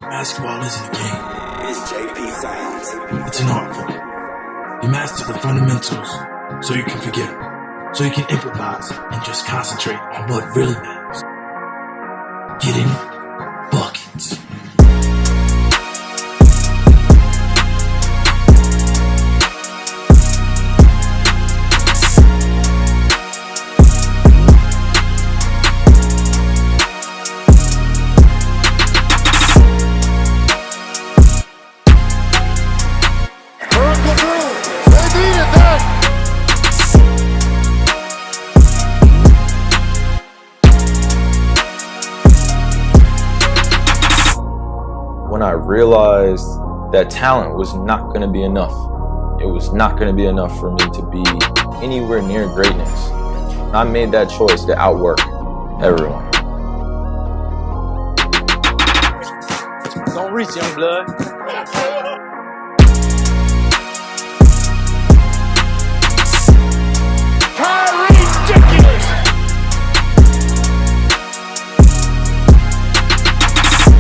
Basketball isn't a game. It's JP Sounds. It's an art form. You master the fundamentals so you can forget them, so you can improvise and just concentrate on what really matters. Getting buckets. When I realized that talent was not going to be enough, it was not going to be enough for me to be anywhere near greatness. I made that choice to outwork everyone. Don't reach, young blood. Kyrie, ridiculous!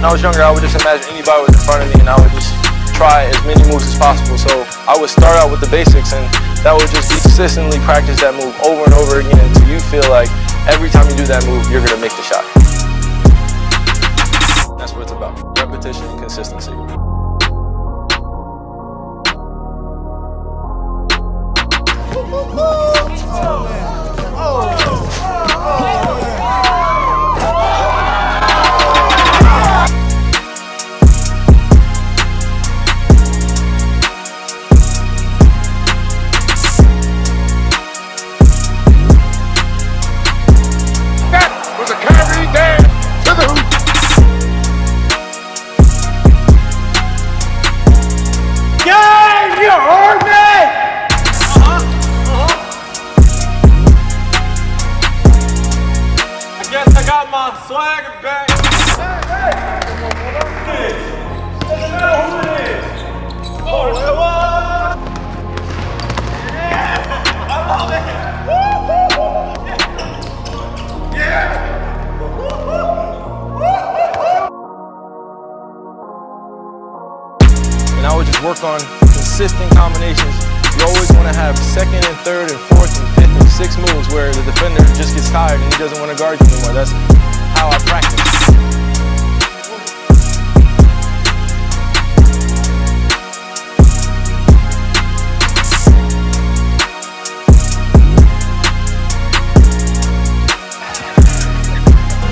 When I was younger, I would just imagine anybody was in front of me and I would just try as many moves as possible. So I would start out with the basics and that would just be consistently practice that move over and over again until you feel like every time you do that move, you're going to make the shot. That's what it's about. Repetition and consistency. I got my swagger back. Hey, hey. Who it is? Oh, what? Yeah, I love it. Yeah. And I would just work on consistent combinations. You always want to have second and third and fourth and fifth and sixth moves where the defender just gets tired and he doesn't want to guard you anymore. That's how I practice.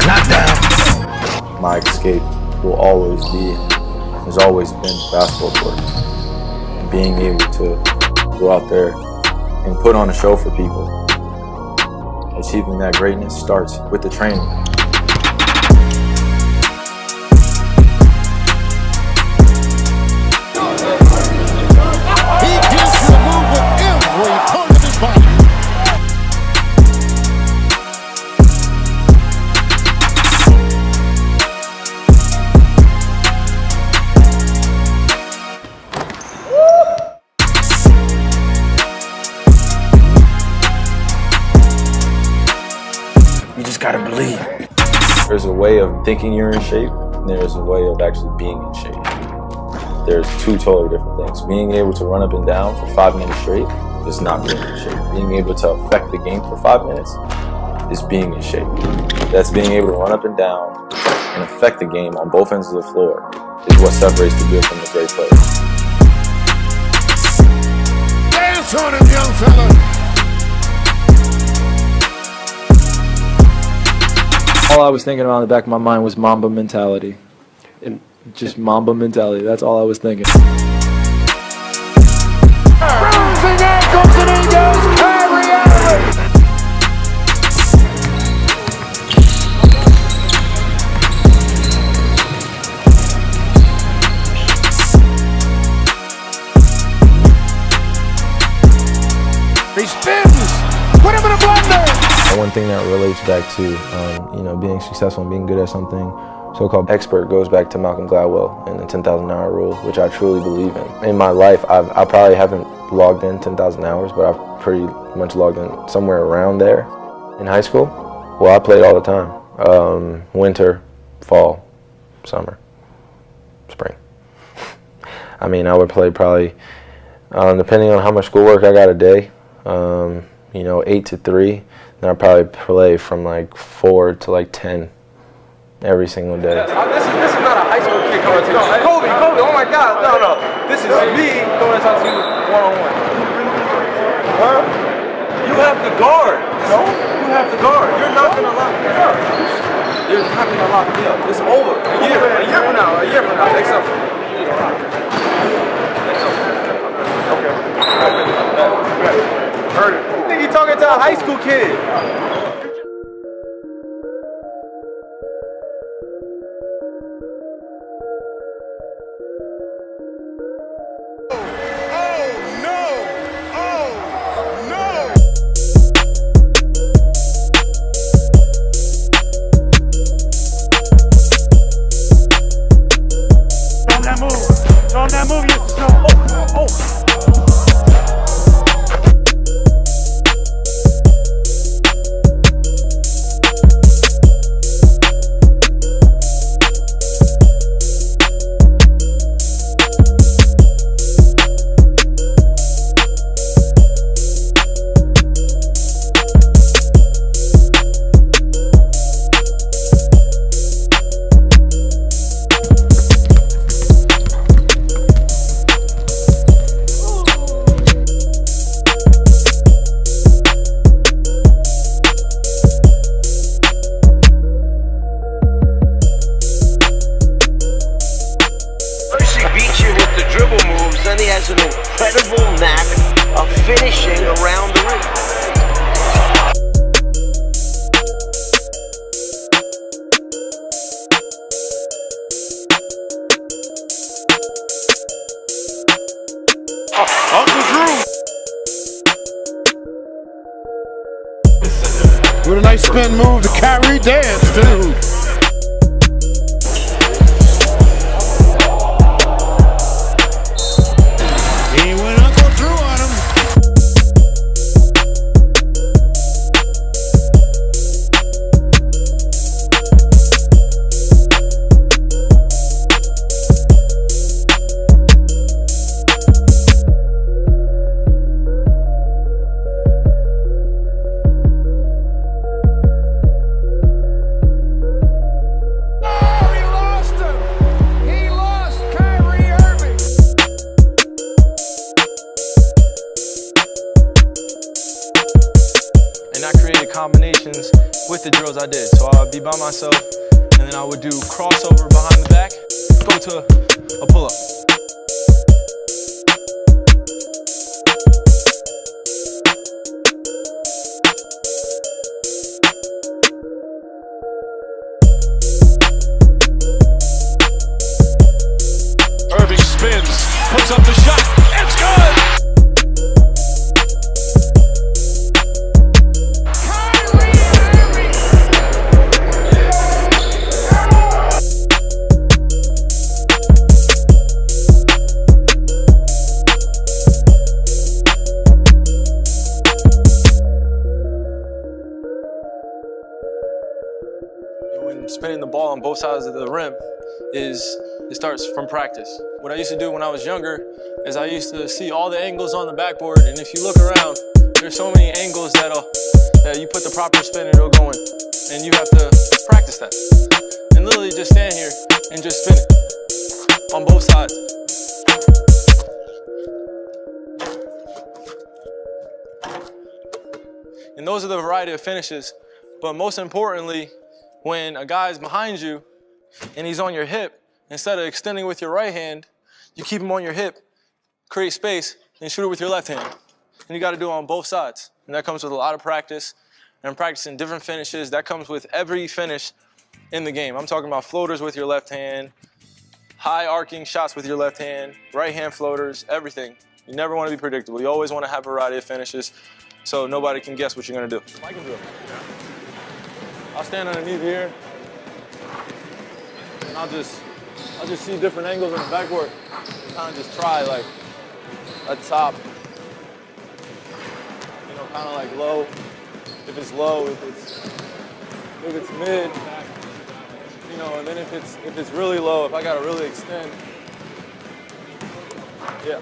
Knockdown! My escape will always be, has always been basketball court. Being able to go out there and put on a show for people. Achieving that greatness starts with the training. He gives you the move with every part of his body. You just gotta believe. There's a way of thinking you're in shape, and there's a way of actually being in shape. There's two totally different things. Being able to run up and down for 5 minutes straight is not being in shape. Being able to affect the game for 5 minutes is being in shape. That's being able to run up and down and affect the game on both ends of the floor is what separates the good from the great player. Dance on him, young fella. All I was thinking about in the back of my mind was Mamba mentality. And just Mamba mentality. That's all I was thinking. Bruising ankles and he goes Kyrie Irving. He spins. Put him in a blender. One thing that relates back to being successful and being good at something, so-called expert, goes back to Malcolm Gladwell and the 10,000-hour rule, which I truly believe in. In my life, I probably haven't logged in 10,000 hours, but I've pretty much logged in somewhere around there. In high school, well, I played all the time. Winter, fall, summer. spring. I mean, I would play probably, depending on how much schoolwork I got a day, 8 to 3. Then I'd probably play from like 4 to like 10 every single day. This is not a high school kid coming to you. Kobe, oh my God, no. This is me going to talk to you one-on-one. Huh? You have the guard. No? You have the guard. You're not going to lock me up. You're not going to lock me up. It's over. A year from now. Next up. Okay. Heard it. I think you're talking to a high school kid. On that move, yes, no. He has an incredible knack of finishing around the rim. Uncle Drew. With a nice spin move, the Kyrie dance, too. He went Uncle Drew on him. And I created combinations with the drills I did. So I would be by myself, and then I would do crossover behind the back, go to a pull-up. Irving spins, puts up the shot, it's good! When spinning the ball on both sides of the rim it starts from practice. What I used to do when I was younger is I used to see all the angles on the backboard, and if you look around, there's so many angles that you put the proper spin and it'll go in. And you have to practice that. And literally just stand here and just spin it on both sides. And those are the variety of finishes. But most importantly, when a guy's behind you and he's on your hip, instead of extending with your right hand, you keep him on your hip, create space, and shoot it with your left hand. And you got to do it on both sides. And that comes with a lot of practice and practicing different finishes. That comes with every finish in the game. I'm talking about floaters with your left hand, high arcing shots with your left hand, right hand floaters, everything. You never want to be predictable. You always want to have a variety of finishes so nobody can guess what you're going to do. I can do it. I'll stand underneath here, and I'll just see different angles on the backboard. Kind of just try like a top, kind of like low. If it's low, if it's mid, and then if it's really low, if I gotta really extend, yeah.